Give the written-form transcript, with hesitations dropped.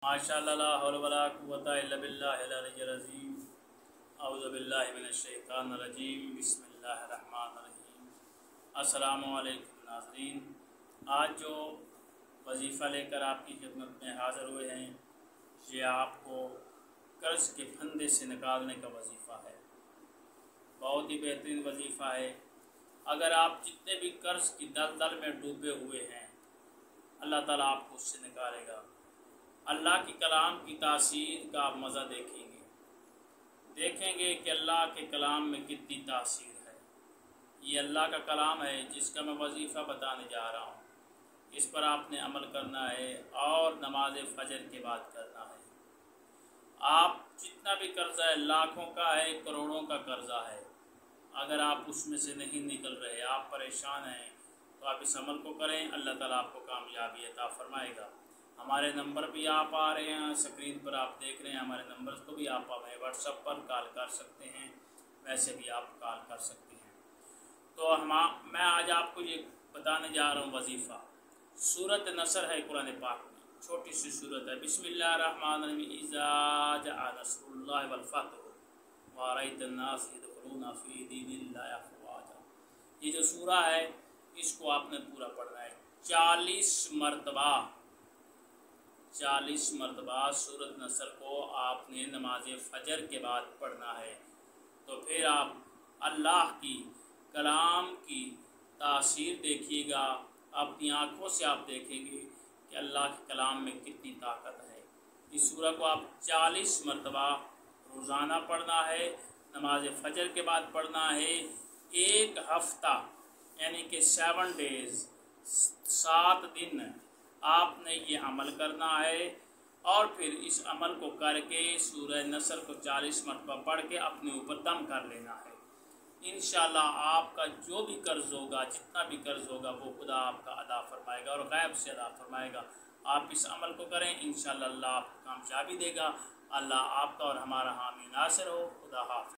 माशाअल्लाह ला हौला वला कुव्वता इल्ला बिल्लाहिल अलिय्यिल अज़ीम। अऊज़ु बिल्लाहि मिनश शैतानिर रजीम। बिस्मिल्लाहिर रहमानिर रहीम। अस्सलामु अलैकुम नाज़रीन। आज जो वजीफ़ा लेकर आपकी खिदमत में हाज़िर हुए हैं, ये आपको कर्ज़ के फंदे से निकालने का वजीफ़ा है। बहुत ही बेहतरीन वजीफ़ा है। अगर आप जितने भी कर्ज़ की दलदल में डूबे हुए हैं, अल्लाह ताला आपको उससे निकालेगा। अल्लाह की कलाम की तासीर का आप मज़ा देखेंगे कि अल्लाह के कलाम में कितनी तासीर है। ये अल्लाह का कलाम है जिसका मैं वजीफ़ा बताने जा रहा हूँ। इस पर आपने अमल करना है और नमाज फ़जर के बाद करना है। आप जितना भी कर्ज़ा है, लाखों का है, करोड़ों का कर्ज़ा है, अगर आप उसमें से नहीं निकल रहे, आप परेशान हैं, तो आप इस अमल को करें। अल्लाह ताला आपको कामयाबी अता फरमाएगा। हमारे नंबर भी आप आ रहे हैं, स्क्रीन पर आप देख रहे हैं। हमारे नंबर्स को भी आप हमें व्हाट्सएप पर कॉल कर सकते हैं, वैसे भी आप कॉल कर सकते हैं। तो मैं आज आपको ये बताने जा रहा हूँ वजीफ़ा। सूरत नसर है कुरान पाक में, छोटी सी सूरत है। बिस्मिल्लाहिर्रहमानिर्रहीम। इज़ा जाअ नस्रुल्लाहि वल फ़त्ह व रअयतन नास यदखुलूना फ़ी दीनिल्लाहि अफ़वाजा। ये जो सूरा है, इसको आपने पूरा पढ़ना है 40 मरतबा सूरत नसर को आपने नमाज फ़जर के बाद पढ़ना है। तो फिर आप अल्लाह की कलाम की तासीर देखिएगा। अपनी आँखों से आप देखेंगे कि अल्लाह के कलाम में कितनी ताकत है। इस सूरह को आप 40 मरतबा रोज़ाना पढ़ना है, नमाज फ़जर के बाद पढ़ना है। एक हफ़्ता यानी कि 7 डेज़, 7 दिन आपने ये अमल करना है। और फिर इस अमल को करके सूरह नसर को 40 मरतबा पढ़ के अपने ऊपर दम कर लेना है। इंशाअल्लाह आपका जो भी कर्ज़ होगा, जितना भी कर्ज़ होगा, वो खुदा आपका अदा फरमाएगा और गैब से अदा फरमाएगा। आप इस अमल को करें, इंशाअल्लाह अल्लाह आपको कामयाबी देगा। अल्लाह आपका और हमारा हामी नासिर हो। खुदा हाफ़िज़।